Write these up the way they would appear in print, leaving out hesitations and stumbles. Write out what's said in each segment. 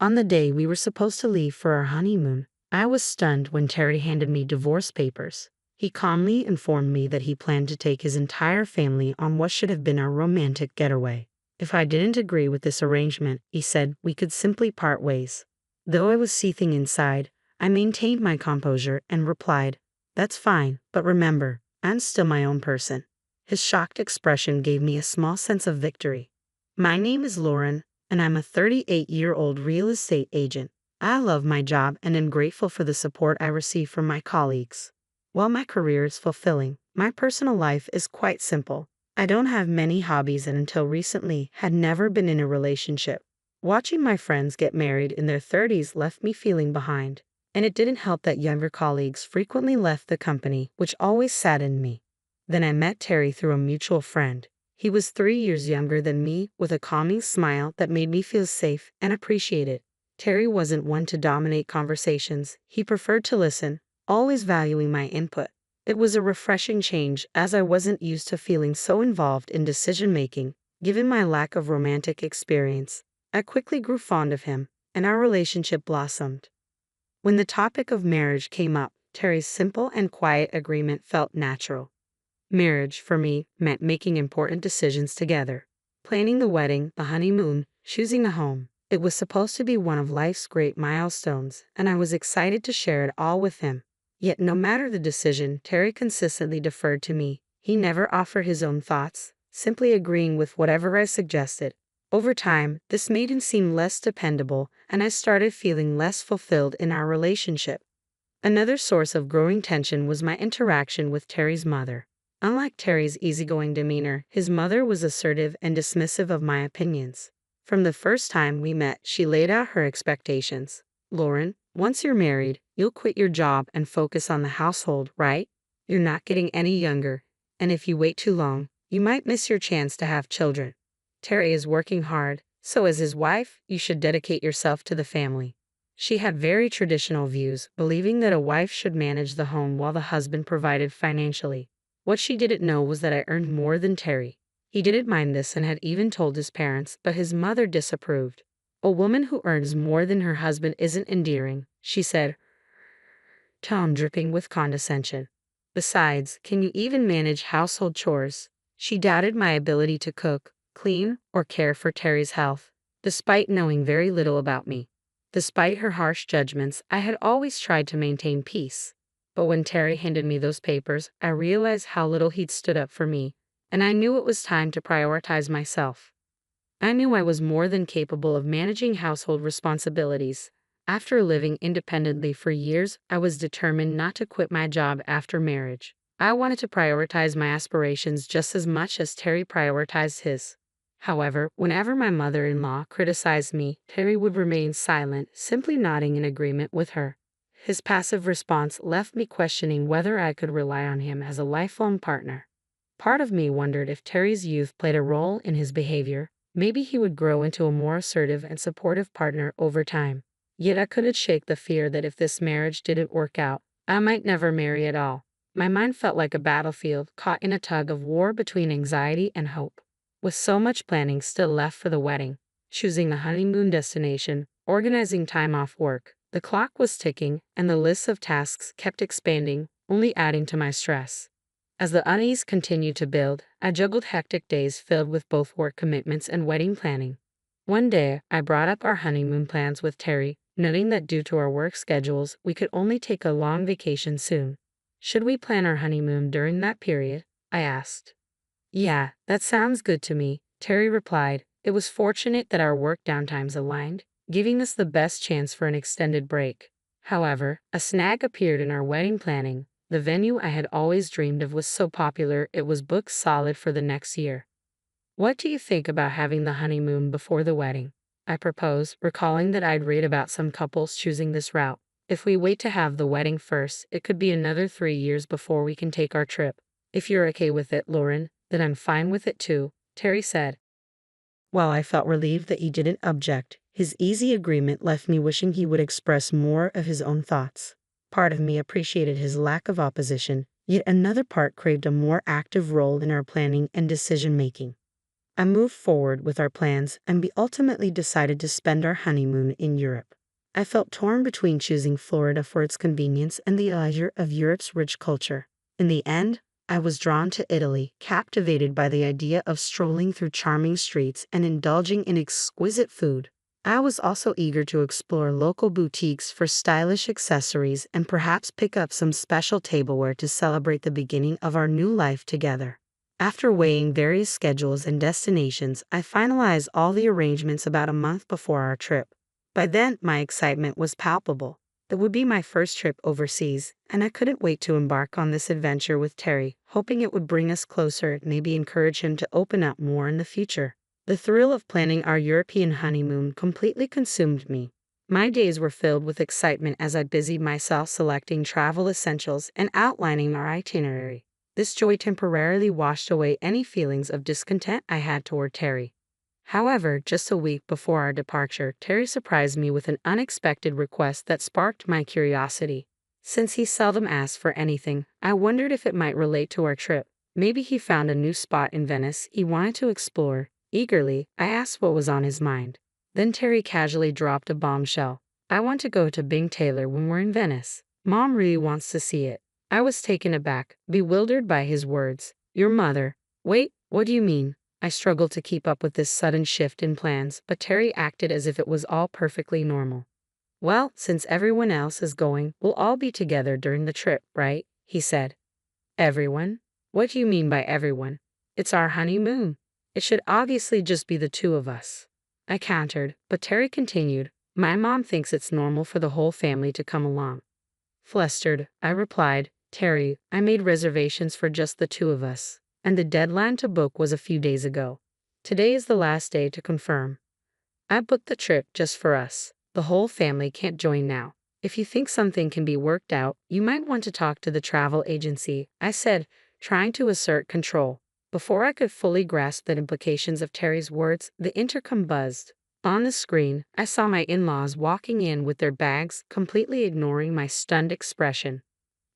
On the day we were supposed to leave for our honeymoon, I was stunned when Terry handed me divorce papers. He calmly informed me that he planned to take his entire family on what should have been our romantic getaway. If I didn't agree with this arrangement, he said we could simply part ways. Though I was seething inside, I maintained my composure and replied, "That's fine, but remember, I'm still my own person." His shocked expression gave me a small sense of victory. "My name is Lauren, and I'm a 38-year-old real estate agent. I love my job and am grateful for the support I receive from my colleagues. While my career is fulfilling, my personal life is quite simple. I don't have many hobbies and until recently had never been in a relationship. Watching my friends get married in their 30s left me feeling behind, and it didn't help that younger colleagues frequently left the company, which always saddened me. Then I met Terry through a mutual friend. He was 3 years younger than me, with a calming smile that made me feel safe and appreciated. Terry wasn't one to dominate conversations. He preferred to listen, always valuing my input. It was a refreshing change as I wasn't used to feeling so involved in decision-making, given my lack of romantic experience. I quickly grew fond of him, and our relationship blossomed. When the topic of marriage came up, Terry's simple and quiet agreement felt natural. Marriage, for me, meant making important decisions together. Planning the wedding, the honeymoon, choosing a home. It was supposed to be one of life's great milestones, and I was excited to share it all with him. Yet no matter the decision, Terry consistently deferred to me. He never offered his own thoughts, simply agreeing with whatever I suggested. Over time, this made him seem less dependable, and I started feeling less fulfilled in our relationship. Another source of growing tension was my interaction with Terry's mother. Unlike Terry's easygoing demeanor, his mother was assertive and dismissive of my opinions. From the first time we met, she laid out her expectations. "Lauren, once you're married, you'll quit your job and focus on the household, right? You're not getting any younger, and if you wait too long, you might miss your chance to have children. Terry is working hard, so as his wife, you should dedicate yourself to the family." She had very traditional views, believing that a wife should manage the home while the husband provided financially. What she didn't know was that I earned more than Terry. He didn't mind this and had even told his parents, but his mother disapproved. "A woman who earns more than her husband isn't endearing," she said, tone dripping with condescension. "Besides, can you even manage household chores?" She doubted my ability to cook, clean, or care for Terry's health, despite knowing very little about me. Despite her harsh judgments, I had always tried to maintain peace. But when Terry handed me those papers, I realized how little he'd stood up for me, and I knew it was time to prioritize myself. I knew I was more than capable of managing household responsibilities. After living independently for years, I was determined not to quit my job after marriage. I wanted to prioritize my aspirations just as much as Terry prioritized his. However, whenever my mother-in-law criticized me, Terry would remain silent, simply nodding in agreement with her. His passive response left me questioning whether I could rely on him as a lifelong partner. Part of me wondered if Terry's youth played a role in his behavior. Maybe he would grow into a more assertive and supportive partner over time. Yet I couldn't shake the fear that if this marriage didn't work out, I might never marry at all. My mind felt like a battlefield, caught in a tug of war between anxiety and hope. With so much planning still left for the wedding, choosing the honeymoon destination, organizing time off work, the clock was ticking, and the list of tasks kept expanding, only adding to my stress. As the unease continued to build, I juggled hectic days filled with both work commitments and wedding planning. One day, I brought up our honeymoon plans with Terry, noting that due to our work schedules, we could only take a long vacation soon. "Should we plan our honeymoon during that period?" I asked. "Yeah, that sounds good to me," Terry replied. It was fortunate that our work downtimes aligned, giving us the best chance for an extended break. However, a snag appeared in our wedding planning. The venue I had always dreamed of was so popular it was booked solid for the next year. "What do you think about having the honeymoon before the wedding?" I proposed, recalling that I'd read about some couples choosing this route. "If we wait to have the wedding first, it could be another 3 years before we can take our trip." "If you're okay with it, Lauren, then I'm fine with it too," Terry said. While I felt relieved that he didn't object, his easy agreement left me wishing he would express more of his own thoughts. Part of me appreciated his lack of opposition, yet another part craved a more active role in our planning and decision-making. I moved forward with our plans and we ultimately decided to spend our honeymoon in Europe. I felt torn between choosing Florida for its convenience and the allure of Europe's rich culture. In the end, I was drawn to Italy, captivated by the idea of strolling through charming streets and indulging in exquisite food. I was also eager to explore local boutiques for stylish accessories and perhaps pick up some special tableware to celebrate the beginning of our new life together. After weighing various schedules and destinations, I finalized all the arrangements about a month before our trip. By then, my excitement was palpable. It would be my first trip overseas, and I couldn't wait to embark on this adventure with Terry, hoping it would bring us closer and maybe encourage him to open up more in the future. The thrill of planning our European honeymoon completely consumed me. My days were filled with excitement as I busied myself selecting travel essentials and outlining our itinerary. This joy temporarily washed away any feelings of discontent I had toward Terry. However, just a week before our departure, Terry surprised me with an unexpected request that sparked my curiosity. Since he seldom asked for anything, I wondered if it might relate to our trip. Maybe he found a new spot in Venice he wanted to explore. Eagerly, I asked what was on his mind. Then Terry casually dropped a bombshell. "I want to go to Bing Taylor when we're in Venice. Mom really wants to see it." I was taken aback, bewildered by his words. "Your mother? Wait, what do you mean?" I struggled to keep up with this sudden shift in plans, but Terry acted as if it was all perfectly normal. "Well, since everyone else is going, we'll all be together during the trip, right?" he said. "Everyone? What do you mean by everyone? It's our honeymoon. It should obviously just be the two of us." I countered, but Terry continued, "My mom thinks it's normal for the whole family to come along." Flustered, I replied, "Terry, I made reservations for just the two of us, and the deadline to book was a few days ago. Today is the last day to confirm. I booked the trip just for us. The whole family can't join now. If you think something can be worked out, you might want to talk to the travel agency," I said, trying to assert control. Before I could fully grasp the implications of Terry's words, the intercom buzzed. On the screen, I saw my in-laws walking in with their bags, completely ignoring my stunned expression.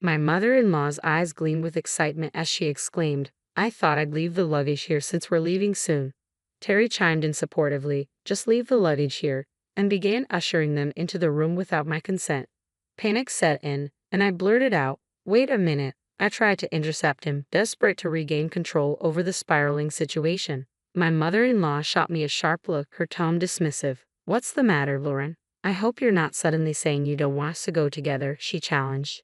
My mother-in-law's eyes gleamed with excitement as she exclaimed, "I thought I'd leave the luggage here since we're leaving soon." Terry chimed in supportively, "Just leave the luggage here," and began ushering them into the room without my consent. Panic set in, and I blurted out, "Wait a minute." I tried to intercept him, desperate to regain control over the spiraling situation. My mother-in-law shot me a sharp look, her tone dismissive. "What's the matter, Lauren? I hope you're not suddenly saying you don't want us to go together," she challenged.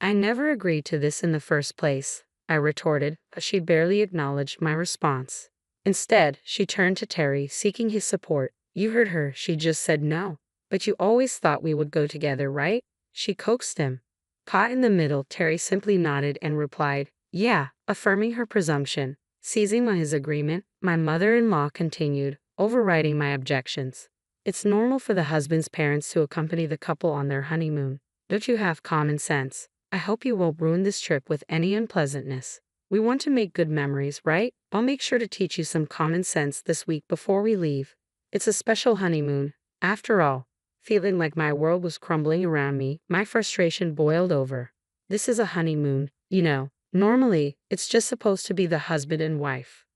"I never agreed to this in the first place," I retorted, but she barely acknowledged my response. Instead, she turned to Terry, seeking his support. "You heard her, she just said no. But you always thought we would go together, right?" she coaxed him. Caught in the middle, Terry simply nodded and replied, "Yeah," affirming her presumption. Seizing on his agreement, my mother-in-law continued, overriding my objections. "It's normal for the husband's parents to accompany the couple on their honeymoon. Don't you have common sense? I hope you won't ruin this trip with any unpleasantness. We want to make good memories, right? I'll make sure to teach you some common sense this week before we leave. It's a special honeymoon, after all." Feeling like my world was crumbling around me, my frustration boiled over. "This is a honeymoon, you know. Normally, it's just supposed to be the husband and wife."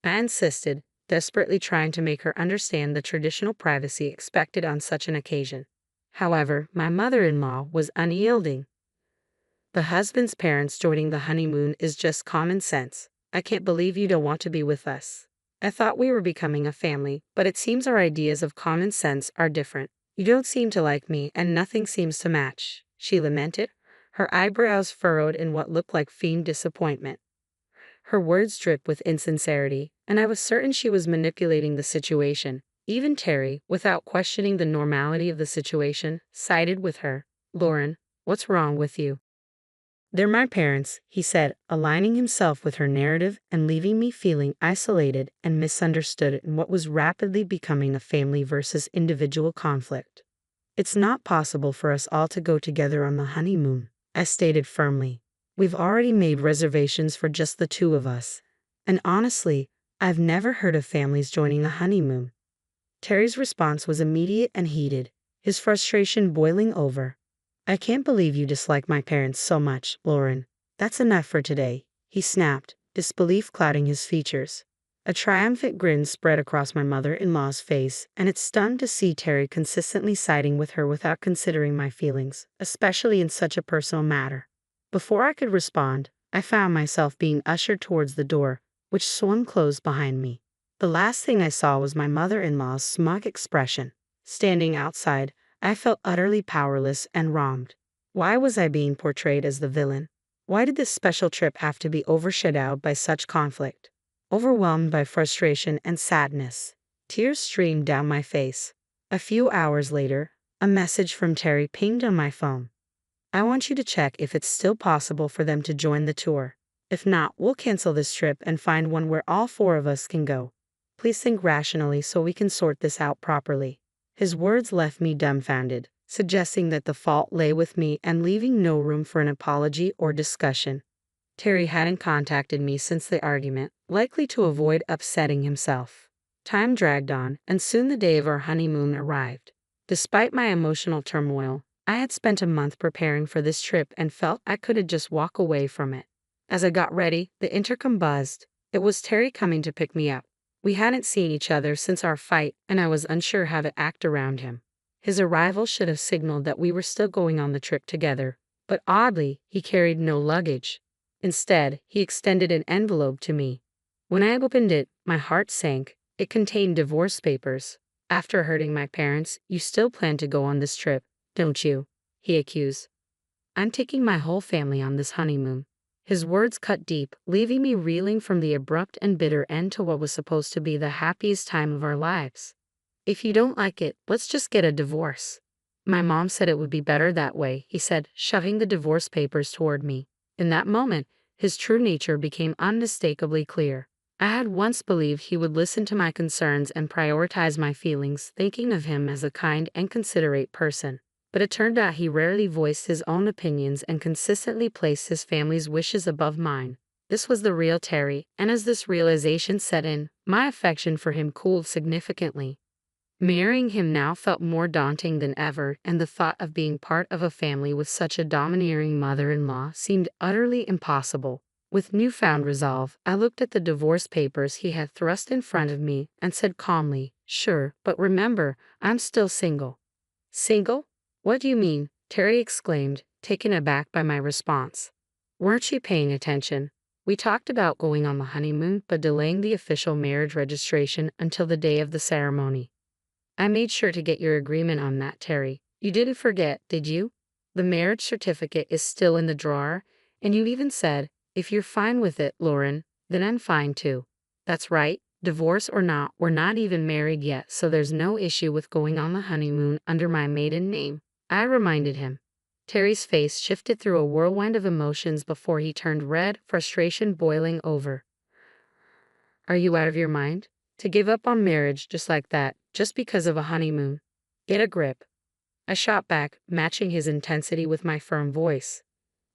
I insisted, desperately trying to make her understand the traditional privacy expected on such an occasion. However, my mother-in-law was unyielding. "The husband's parents joining the honeymoon is just common sense. I can't believe you don't want to be with us. I thought we were becoming a family, but it seems our ideas of common sense are different. You don't seem to like me, and nothing seems to match," she lamented, her eyebrows furrowed in what looked like feigned disappointment. Her words dripped with insincerity, and I was certain she was manipulating the situation. Even Terry, without questioning the normality of the situation, sided with her. "Lauren, what's wrong with you?" "They're my parents," he said, aligning himself with her narrative and leaving me feeling isolated and misunderstood in what was rapidly becoming a family versus individual conflict. "It's not possible for us all to go together on the honeymoon," I stated firmly. "We've already made reservations for just the two of us. And honestly, I've never heard of families joining the honeymoon." Terry's response was immediate and heated, his frustration boiling over. "I can't believe you dislike my parents so much, Lauren. That's enough for today," he snapped, disbelief clouding his features. A triumphant grin spread across my mother-in-law's face, and it stunned to see Terry consistently siding with her without considering my feelings, especially in such a personal matter. Before I could respond, I found myself being ushered towards the door, which swung closed behind me. The last thing I saw was my mother-in-law's smug expression. Standing outside, I felt utterly powerless and wronged. Why was I being portrayed as the villain? Why did this special trip have to be overshadowed by such conflict? Overwhelmed by frustration and sadness, tears streamed down my face. A few hours later, a message from Terry pinged on my phone. I want you to check if it's still possible for them to join the tour. If not, we'll cancel this trip and find one where all four of us can go. Please think rationally so we can sort this out properly. His words left me dumbfounded, suggesting that the fault lay with me and leaving no room for an apology or discussion. Terry hadn't contacted me since the argument, likely to avoid upsetting himself. Time dragged on, and soon the day of our honeymoon arrived. Despite my emotional turmoil, I had spent a month preparing for this trip and felt I couldn't just walk away from it. As I got ready, the intercom buzzed. It was Terry coming to pick me up. We hadn't seen each other since our fight, and I was unsure how to act around him. His arrival should have signaled that we were still going on the trip together, but oddly, he carried no luggage. Instead, he extended an envelope to me. When I opened it, my heart sank. It contained divorce papers. After hurting my parents, you still plan to go on this trip, don't you? He accused. I'm taking my whole family on this honeymoon. His words cut deep, leaving me reeling from the abrupt and bitter end to what was supposed to be the happiest time of our lives. If you don't like it, let's just get a divorce. My mom said it would be better that way, he said, shoving the divorce papers toward me. In that moment, his true nature became unmistakably clear. I had once believed he would listen to my concerns and prioritize my feelings, thinking of him as a kind and considerate person. But it turned out he rarely voiced his own opinions and consistently placed his family's wishes above mine. This was the real Terry, and as this realization set in, my affection for him cooled significantly. Marrying him now felt more daunting than ever, and the thought of being part of a family with such a domineering mother-in-law seemed utterly impossible. With newfound resolve, I looked at the divorce papers he had thrust in front of me and said calmly, "Sure, but remember, I'm still single." "Single? What do you mean?" Terry exclaimed, taken aback by my response. "Weren't you paying attention? We talked about going on the honeymoon but delaying the official marriage registration until the day of the ceremony. I made sure to get your agreement on that, Terry. You didn't forget, did you? The marriage certificate is still in the drawer, and you even said, if you're fine with it, Lauren, then I'm fine too. That's right, divorce or not, we're not even married yet, so there's no issue with going on the honeymoon under my maiden name," I reminded him. Terry's face shifted through a whirlwind of emotions before he turned red, frustration boiling over. "Are you out of your mind? To give up on marriage just like that, just because of a honeymoon? Get a grip." I shot back, matching his intensity with my firm voice.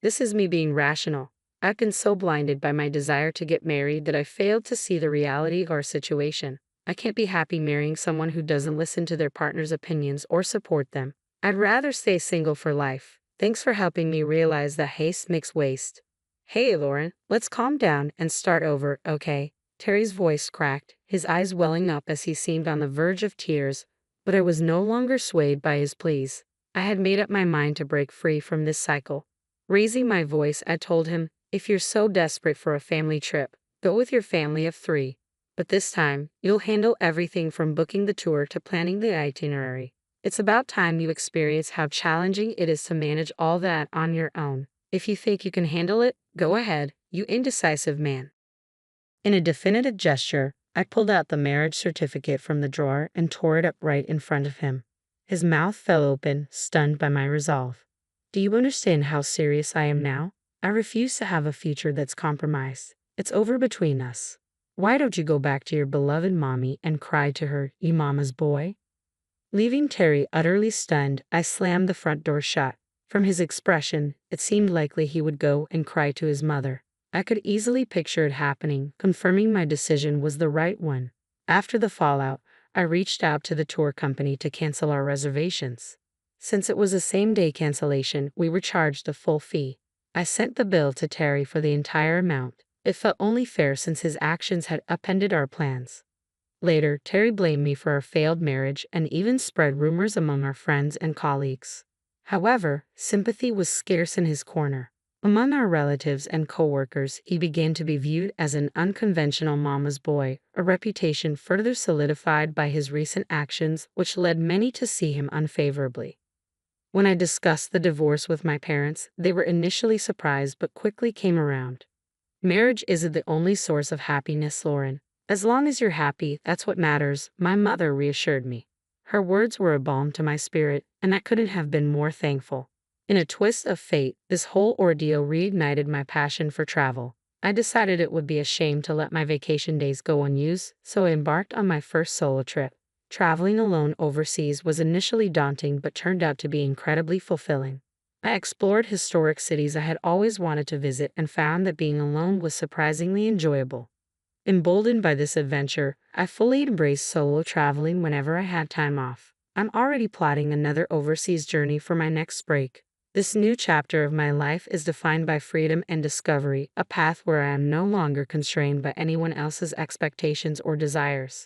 "This is me being rational. I've been so blinded by my desire to get married that I failed to see the reality of our situation. I can't be happy marrying someone who doesn't listen to their partner's opinions or support them. I'd rather stay single for life. Thanks for helping me realize that haste makes waste." "Hey, Lauren, let's calm down and start over, okay?" Terry's voice cracked, his eyes welling up as he seemed on the verge of tears, but I was no longer swayed by his pleas. I had made up my mind to break free from this cycle. Raising my voice, I told him, "If you're so desperate for a family trip, go with your family of 3. But this time, you'll handle everything from booking the tour to planning the itinerary. It's about time you experience how challenging it is to manage all that on your own. If you think you can handle it, go ahead, you indecisive man." In a definitive gesture, I pulled out the marriage certificate from the drawer and tore it up right in front of him. His mouth fell open, stunned by my resolve. "Do you understand how serious I am now? I refuse to have a future that's compromised. It's over between us. Why don't you go back to your beloved mommy and cry to her, you mama's boy?" Leaving Terry utterly stunned, I slammed the front door shut. From his expression, it seemed likely he would go and cry to his mother. I could easily picture it happening, confirming my decision was the right one. After the fallout, I reached out to the tour company to cancel our reservations. Since it was a same-day cancellation, we were charged the full fee. I sent the bill to Terry for the entire amount. It felt only fair since his actions had upended our plans. Later, Terry blamed me for our failed marriage and even spread rumors among our friends and colleagues. However, sympathy was scarce in his corner. Among our relatives and coworkers, he began to be viewed as an unconventional mama's boy, a reputation further solidified by his recent actions, which led many to see him unfavorably. When I discussed the divorce with my parents, they were initially surprised but quickly came around. Marriage isn't the only source of happiness, Lauren. As long as you're happy, that's what matters, my mother reassured me. Her words were a balm to my spirit, and I couldn't have been more thankful. In a twist of fate, this whole ordeal reignited my passion for travel. I decided it would be a shame to let my vacation days go unused, so I embarked on my first solo trip. Traveling alone overseas was initially daunting but turned out to be incredibly fulfilling. I explored historic cities I had always wanted to visit and found that being alone was surprisingly enjoyable. Emboldened by this adventure, I fully embraced solo traveling whenever I had time off. I'm already plotting another overseas journey for my next break. This new chapter of my life is defined by freedom and discovery, a path where I am no longer constrained by anyone else's expectations or desires.